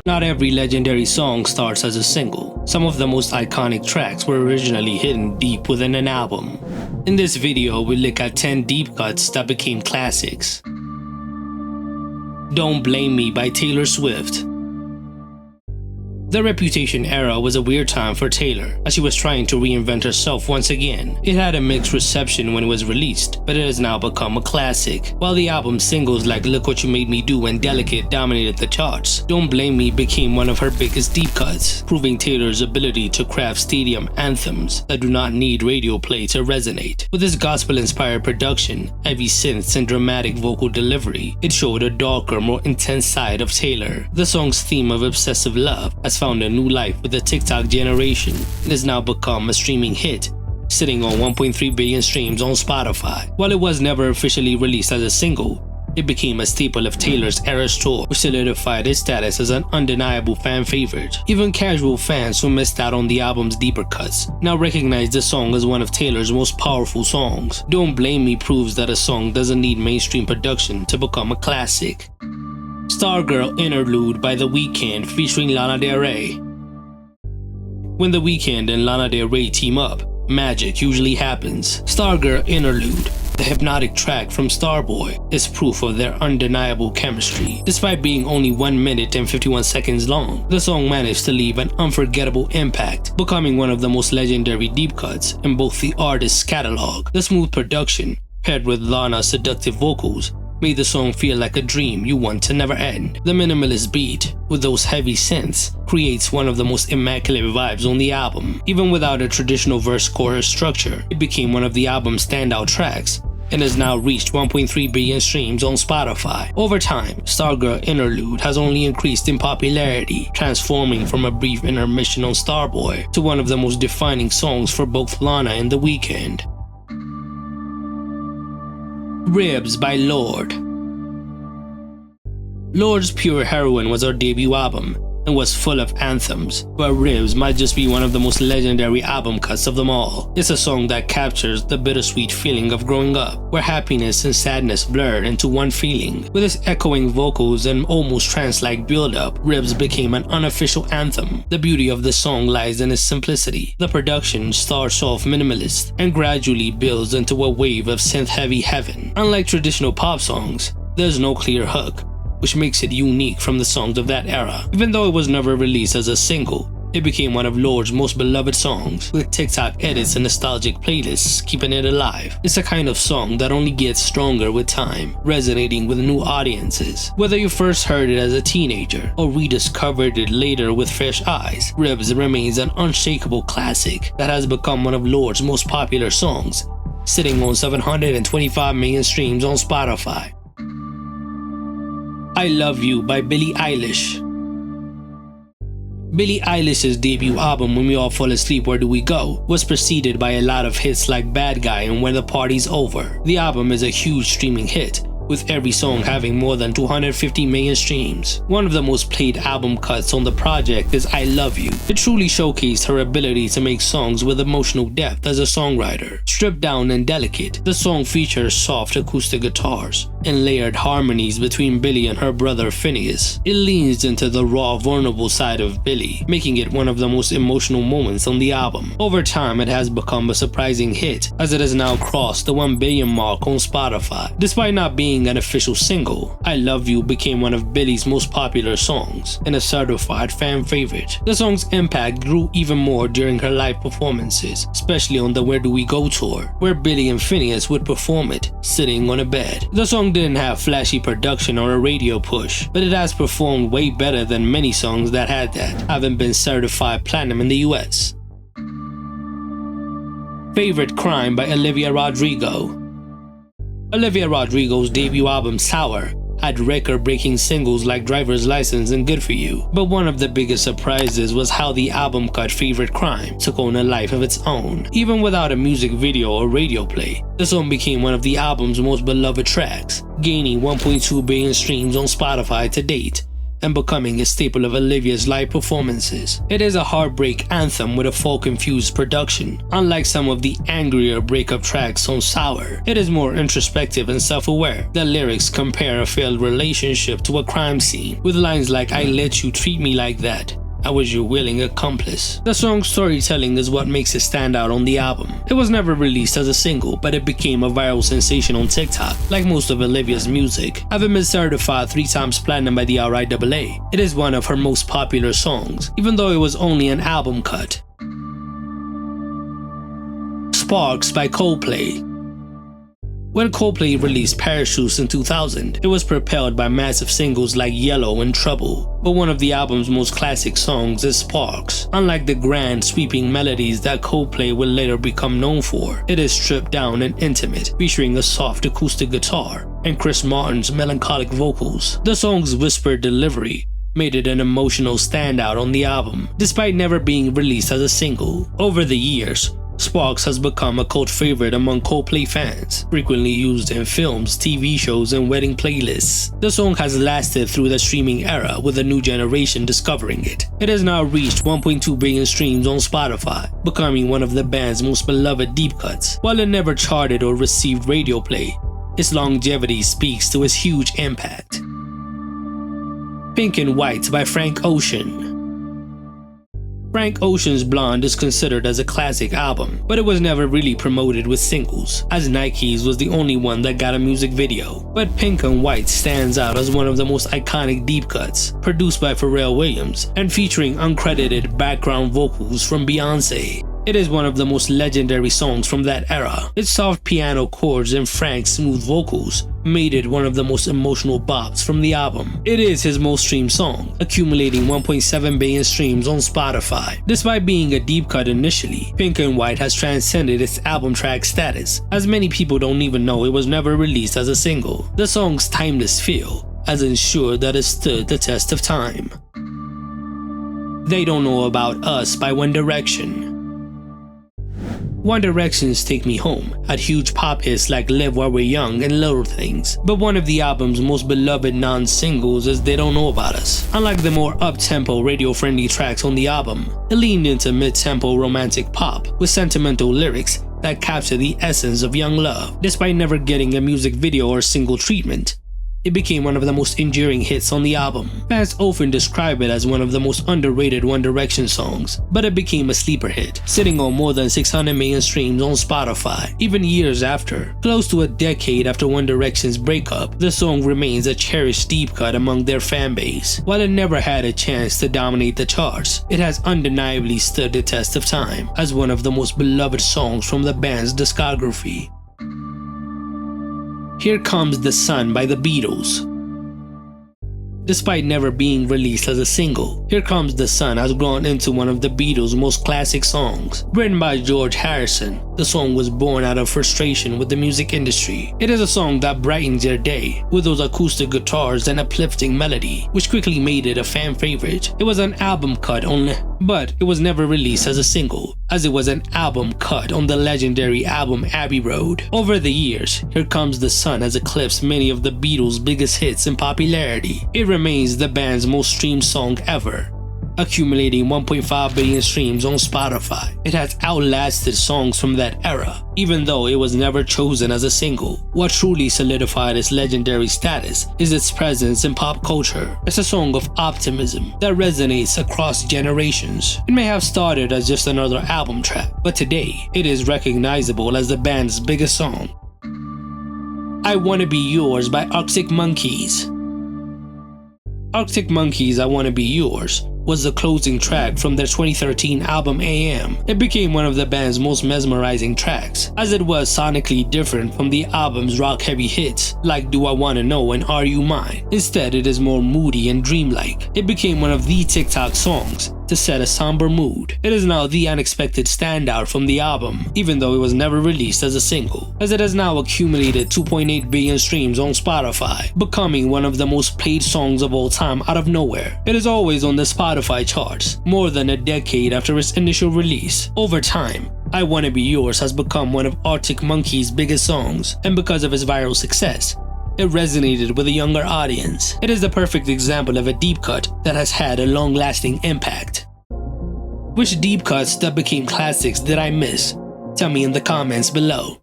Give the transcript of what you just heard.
Not every legendary song starts as a single. Some of the most iconic tracks were originally hidden deep within an album. In this video, we look at 10 deep cuts that became classics. Don't Blame Me by Taylor Swift. The Reputation era was a weird time for Taylor, as she was trying to reinvent herself once again. It had a mixed reception when it was released, but it has now become a classic. While the album's singles like Look What You Made Me Do and Delicate dominated the charts, Don't Blame Me became one of her biggest deep cuts, proving Taylor's ability to craft stadium anthems that do not need radio play to resonate. With its gospel-inspired production, heavy synths and dramatic vocal delivery, it showed a darker, more intense side of Taylor. The song's theme of obsessive love has found a new life with the TikTok generation and has now become a streaming hit, sitting on 1.3 billion streams on Spotify. While it was never officially released as a single, it became a staple of Taylor's Eras tour, which solidified its status as an undeniable fan favorite. Even casual fans who missed out on the album's deeper cuts now recognize the song as one of Taylor's most powerful songs. Don't Blame Me proves that a song doesn't need mainstream production to become a classic. Stargirl Interlude by The Weeknd featuring Lana Del Rey. When The Weeknd and Lana Del Rey team up, magic usually happens. Stargirl Interlude, the hypnotic track from Starboy, is proof of their undeniable chemistry. Despite being only 1 minute and 51 seconds long, the song managed to leave an unforgettable impact, becoming one of the most legendary deep cuts in both the artist's catalog. The smooth production, paired with Lana's seductive vocals, made the song feel like a dream you want to never end. The minimalist beat, with those heavy synths, creates one of the most immaculate vibes on the album. Even without a traditional verse-chorus structure, it became one of the album's standout tracks and has now reached 1.3 billion streams on Spotify. Over time, Stargirl Interlude has only increased in popularity, transforming from a brief intermission on Starboy to one of the most defining songs for both Lana and The Weeknd. Ribs by Lorde. Lorde's Pure Heroin was her debut album and was full of anthems, but Ribs might just be one of the most legendary album cuts of them all. It's a song that captures the bittersweet feeling of growing up, where happiness and sadness blurred into one feeling. With its echoing vocals and almost trance-like build-up, Ribs became an unofficial anthem. The beauty of the song lies in its simplicity. The production starts off minimalist and gradually builds into a wave of synth-heavy heaven. Unlike traditional pop songs, there's no clear hook, which makes it unique from the songs of that era. Even though it was never released as a single, it became one of Lorde's most beloved songs, with TikTok edits and nostalgic playlists keeping it alive. It's a kind of song that only gets stronger with time, resonating with new audiences. Whether you first heard it as a teenager or rediscovered it later with fresh eyes, Ribs remains an unshakable classic that has become one of Lorde's most popular songs, sitting on 725 million streams on Spotify. I Love You by Billie Eilish. Billie Eilish's debut album When We All Fall Asleep Where Do We Go was preceded by a lot of hits like Bad Guy and When the Party's Over. The album is a huge streaming hit, with every song having more than 250 million streams. One of the most played album cuts on the project is I Love You. It truly showcased her ability to make songs with emotional depth as a songwriter. Stripped down and delicate, the song features soft acoustic guitars and layered harmonies between Billie and her brother Phineas. It leans into the raw, vulnerable side of Billie, making it one of the most emotional moments on the album. Over time, it has become a surprising hit, as it has now crossed the 1 billion mark on Spotify. Despite not being an official single, I Love You became one of Billie's most popular songs and a certified fan favorite. The song's impact grew even more during her live performances, especially on the Where Do We Go tour, where Billie and Phineas would perform it sitting on a bed. The song didn't have flashy production or a radio push, but it has performed way better than many songs that had that, having been certified platinum in the US. Favorite Crime by Olivia Rodrigo. Olivia Rodrigo's debut album Sour had record-breaking singles like Driver's License and Good For You, but one of the biggest surprises was how the album cut Favorite Crime took on a life of its own. Even without a music video or radio play, the song became one of the album's most beloved tracks, gaining 1.2 billion streams on Spotify to date and becoming a staple of Olivia's live performances. It is a heartbreak anthem with a folk-infused production. Unlike some of the angrier breakup tracks on Sour, it is more introspective and self-aware. The lyrics compare a failed relationship to a crime scene, with lines like "I let you treat me like that. I was your willing accomplice." The song's storytelling is what makes it stand out on the album. It was never released as a single, but it became a viral sensation on TikTok. Like most of Olivia's music, having been certified 3 times platinum by the RIAA, it is one of her most popular songs, even though it was only an album cut. Sparks by Coldplay. When Coldplay released Parachutes in 2000, it was propelled by massive singles like Yellow and Trouble, but one of the album's most classic songs is Sparks. Unlike the grand, sweeping melodies that Coldplay would later become known for, it is stripped down and intimate, featuring a soft acoustic guitar and Chris Martin's melancholic vocals. The song's whispered delivery made it an emotional standout on the album, despite never being released as a single. Over the years, Sparks has become a cult favorite among Coldplay fans, frequently used in films, TV shows, and wedding playlists. The song has lasted through the streaming era, with a new generation discovering it. It has now reached 1.2 billion streams on Spotify, becoming one of the band's most beloved deep cuts. While it never charted or received radio play, its longevity speaks to its huge impact. Pink and White by Frank Ocean. Frank Ocean's Blonde is considered as a classic album, but it was never really promoted with singles, as Nike's was the only one that got a music video. But Pink and White stands out as one of the most iconic deep cuts, produced by Pharrell Williams and featuring uncredited background vocals from Beyoncé. It is one of the most legendary songs from that era. Its soft piano chords and Frank's smooth vocals made it one of the most emotional bops from the album. It is his most streamed song, accumulating 1.7 billion streams on Spotify. Despite being a deep cut initially, Pink and White has transcended its album track status, as many people don't even know it was never released as a single. The song's timeless feel has ensured that it stood the test of time. They Don't Know About Us by One Direction. One Direction's Take Me Home had huge pop hits like Live While We're Young and Little Things, but one of the album's most beloved non-singles is They Don't Know About Us. Unlike the more up-tempo, radio-friendly tracks on the album, it leaned into mid-tempo romantic pop with sentimental lyrics that capture the essence of young love. Despite never getting a music video or single treatment, it became one of the most enduring hits on the album. Fans often describe it as one of the most underrated One Direction songs, but it became a sleeper hit, sitting on more than 600 million streams on Spotify. Even years after, close to a decade after One Direction's breakup, the song remains a cherished deep cut among their fan base. While it never had a chance to dominate the charts, it has undeniably stood the test of time as one of the most beloved songs from the band's discography. Here Comes the Sun by the Beatles. Despite never being released as a single, Here Comes the Sun has grown into one of the Beatles' most classic songs. Written by George Harrison, the song was born out of frustration with the music industry. It is a song that brightens your day, with those acoustic guitars and uplifting melody, which quickly made it a fan favorite. It was an album cut but it was never released as a single, as it was an album cut on the legendary album Abbey Road. Over the years, Here Comes the Sun has eclipsed many of the Beatles' biggest hits in popularity. It remains the band's most streamed song ever, accumulating 1.5 billion streams on Spotify. It has outlasted songs from that era, even though it was never chosen as a single. What truly solidified its legendary status is its presence in pop culture. It's a song of optimism that resonates across generations. It may have started as just another album track, but today it is recognizable as the band's biggest song. I Wanna Be Yours by Arctic Monkeys. Arctic Monkeys' I Wanna Be Yours was the closing track from their 2013 album AM. It became one of the band's most mesmerizing tracks, as it was sonically different from the album's rock-heavy hits like Do I Wanna Know and Are You Mine. Instead, it is more moody and dreamlike. It became one of the TikTok songs to set a somber mood. It is now the unexpected standout from the album, even though it was never released as a single, as it has now accumulated 2.8 billion streams on Spotify, becoming one of the most played songs of all time out of nowhere. It is always on the Spotify charts, more than a decade after its initial release. Over time, I Wanna Be Yours has become one of Arctic Monkeys' biggest songs, and because of its viral success, It resonated with a younger audience. It is the perfect example of a deep cut that has had a long-lasting impact. Which deep cuts that became classics did I miss? Tell me in the comments below.